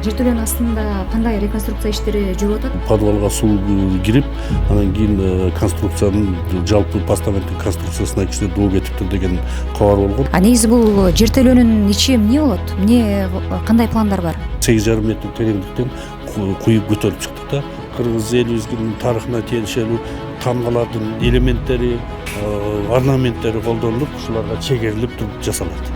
жертөлөнүн астында кандай реконструкция иштери жүрүп атат? Подвалга суу кирип, анан кийин конструкциянын жалпы постаменттин конструкциясына кичине доо кетиптир деген кабар болгон. Негизи бул жертөлөнүн ичи эмне болот? Эмне кандай пландар бар? 8,5 метр тереңдиктен куюп көтөрүп чыктык да. Кыргыз элибиздин тарыхына тиешелүү тамгалардын элементтери, орнаменттери колдонулуп, ушуларга чегерилип туруп жасалат.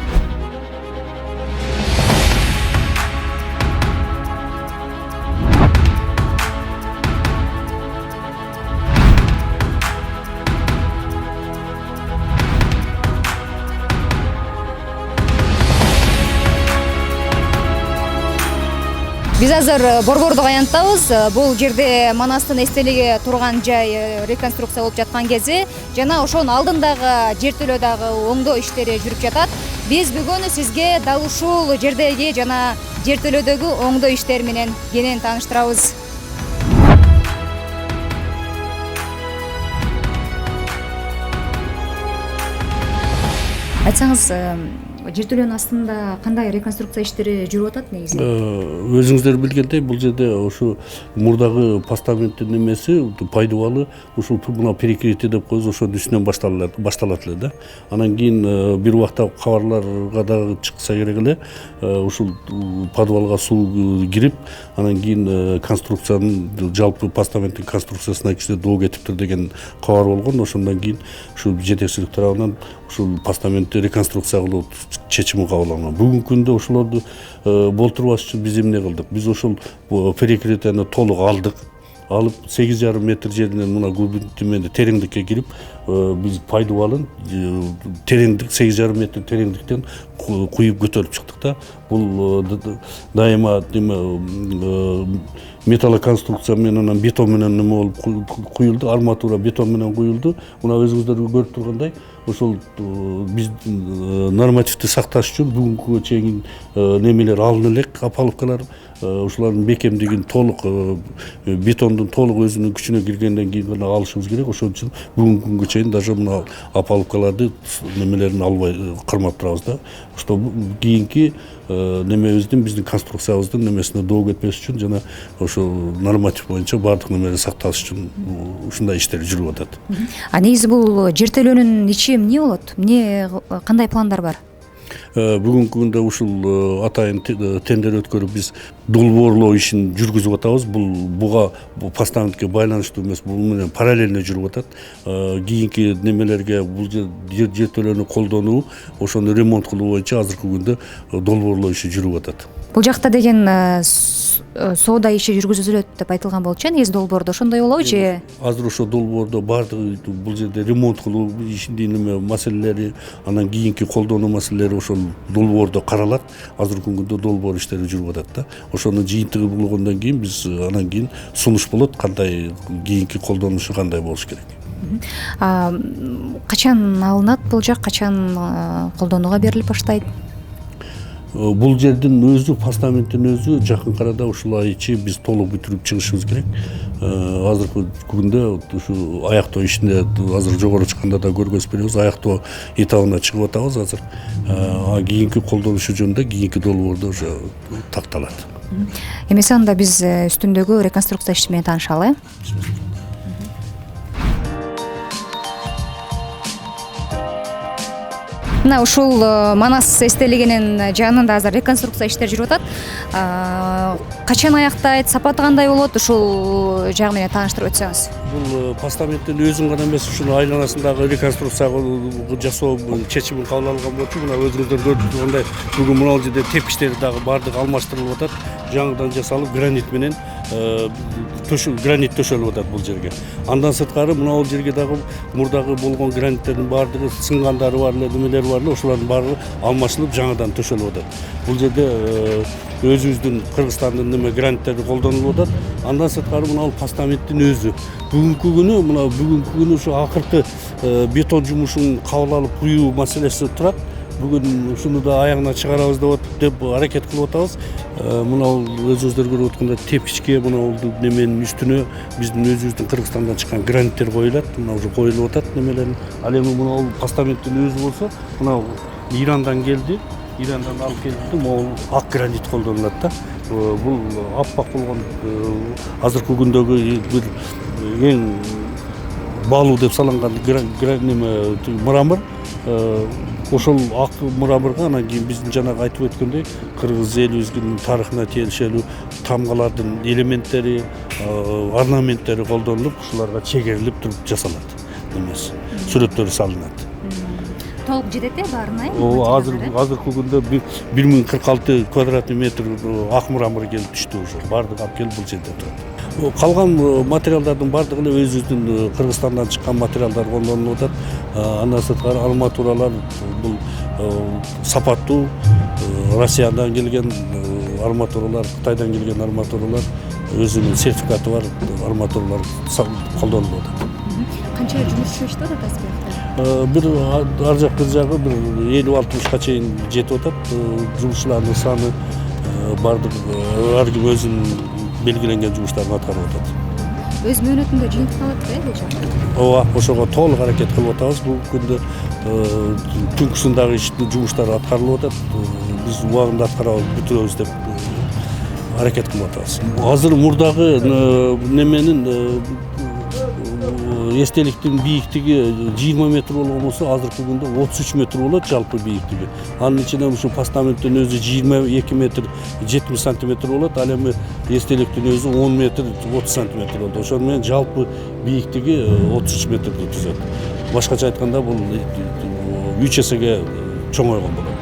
Биз азыр Борбордук аянттабыз. Бул жерде Манастын эстелиги турган жай реконструкция болуп жаткан кези жана ошонун алдындагы жертөлө дагы оңдоо иштери жүрүп жатат. Биз бүгүн сизге дал ушул жердеги жана жертөлөдөгү оңдоо иштери менен кенен тааныштырабыз. Айтсаңыз, жертөлөнүн астында кандай реконструкция иштери жүрүп атат негизи? Өзүңүздөр билгендей, бул жерде ушу мурдагы постаменттин немеси, пайдубалы ушул мына перекрытие деп коебуз, ошонун үстүнөн башталат эле да. Анан кийин бир убакта кабарларга дагы чыкса керек эле, ушул подвалга суу кирип, анан кийин конструкциянын жалпы постаменттин конструкциясына кичине доо кетиптир деген кабар болгон. Ошондон кийин ушул жетекчилик тарабынан ушул постаментти реконструкция кылуу чечими кабыл алынган. Бүгүнкү күндө ошолорду болтурбаш үчүн биз эмне кылдык? Биз ошол перекрытияны толук алдык. Алып 8,5 метр жеринен мына глубинтименде тереңдикке кирип, биз пайдубалын тереңдик 8,5 метр тереңдиктен куюп көтөрүп чыктык да. Бул дайыма металлоконструкция менен анан бетон менен неме болуп куюлду, арматура бетон менен куюлду. Мына өзүңүздөр көрүп тургандай, ошол биз нормативди сакташ үчүн бүгүнкүгө чейин немелер алына элек, опалубкалар, ушулардын бекемдигин толук бетондун толук өзүнүн күчүнө киргенден кийин гана алышыбыз керек. Ошон үчүн бүгүнкү күнгө чейин даже мына опалубкаларды немелерин албай кармап турабыз да. Что кийинки немебиздин, биздин конструкциябыздын немесине доо кетпеш үчүн жана ошо норматив боюнча баардык немелер сакталыш үчүн ушундай иштер жүрүп атат. Негизи бул жертөлөнүн ичи эмне болот? Эмне кандай пландар бар? Бүгүнкү күндө ушул атайын тендер өткөрүп биз долбоорлоо ишин жүргүзүп атабыз. Буга постаментке байланыштуу эмес, бул менен параллельно жүрүп атат. Кийинки немелерге бул жертөлөнү колдонуу, ошону ремонт кылуу боюнча азыркы күндө долбоорлоо иши жүрүп атат. Бул жакта деген соода иши жүргүзүлөт деп айтылган болчу. Негизи долбоордо ошондой болобу же? Азыр ошо долбоордо баардыгы бул жерде ремонт кылуу ишинин неме маселелери, анан кийинки колдонуу маселелери ошол долбоордо каралат. Азыркы күндө долбоор иштери жүрүп атат да. Ошонун жыйынтыгы болгондон кийин биз анан кийин сунуш болот, кандай кийинки колдонушу кандай болуш керек. Качан алынат бул жак, качан колдонууга берилип баштайт? Бул жердин өзү, постаменттин өзү жакын арада ушул ай ичи биз толук бүтүрүп чыгышыбыз керек. Азыркы күндө ушу аяктоо ишине азыр жогору чыкканда да көргөзүп беребиз. Аяктоо этабына чыгып атабыз азыр. Кийинки колдонушу жөнүндө кийинки долбоордо уже такталат. Эмесе анда биз үстүндөгү реконструкция иши менен таанышалы. Мына ушул Манас эстелигинин жанында азыр реконструкция иштери жүрүп атат. Качан аяктайт, сапаты кандай болот? Ушул жагы менен тааныштырып өтсөңүз. Бул постаменттин өзүн гана эмес, ушунун айланасындагы реконструкция жасоо чечими кабыл алынган болчу. Мына өзүңүздөр көрүп тургандай, бүгүн мына жерде тепкичтери дагы баардыгы алмаштырылып атат. Жаңыдан жасалып гранит менен гранит төшөлүп атат бул жерге. Андан сырткары мына бул жерге дагы мурдагы болгон граниттердин баардыгы сынгандары бар эле, немелери бар эле, ошолордун баары алмашылып жаңыдан төшөлүп атат. Бул жерде өзүбүздүн Кыргызстандын неме граниттери колдонулуп атат. Андан сырткары мына постаменттин өзү бүгүнкү күнү ушу акыркы бетон жумушун кабыл алып куюу маселеси турат. Бүгүн ушуну да аягына чыгарабыз деп аракет кылып атабыз. Мына өзүңүздөр көрүп аткандай тепкичке мына неменин үстүнө биздин өзүбүздүн Кыргызстандан чыккан граниттер коюлат. Мына уже коюлуп атат немелерин. Ал эми мына постаменттин өзү болсо, мына Ирандан келди. Ирандан алып келдим, ол ак гранит колдонулат да. Бул аппак болгон азыркы күндөгү бир эң баалуу деп салынган мрамор. Ошол ак мраморго анан кийин биздин жанагы айтып өткөндөй кыргыз элибиздин тарыхына тиешелүү тамгалардын элементтери, орнаменттери колдонулуп, ушуларга чегерилип туруп жасалат. Эмес, сүрөттөрү салынат. Толук жетет баарына? Азыркы күндө 1046 квадратный метр ак мрамор келип түштү уже. Бардыгы алып келип бул жерде турат. Калган материалдардын бардыгы эле өзүбүздүн Кыргызстандан чыккан материалдар колдонулуп атат. Андан сырткары арматуралар бул сапаттуу Россиядан келген арматуралар, Кытайдан келген арматуралар, өзүнүн сертификаты бар арматуралар колдонулуп атат. Канча жумушчу иштеп атат аспектте? Бир ар жак бир жагы бир 50-60га чейин жетип атат. Жумушчулардын саны бардык ар ким өзүнүн белгиленген жумуштарын аткарып атат. Өз мөөнөтүндө жыйынтык алат да? Ооба, ошого толук аракет кылып атабыз. Бул күндө түнкүсүн дагы жумуштар аткарылып атат. Биз убагында аткарабыз, бүтүрөбүз деп аракет кылып атабыз. Азыр мурдагы неменин эстеликтин бийиктиги 20 метр болгон болсо, азыркы күндө 33 метр болот жалпы бийиктиги. Анын ичинен ушу постаменттин өзү 22 метр 70 сантиметр болот, ал эми эстеликтин өзү 10 метр 30 сантиметр болот. Ошону менен жалпы бийиктиги 33 метрди түзөт. Башкача айтканда бул 3 эсеге чоңойгон болот.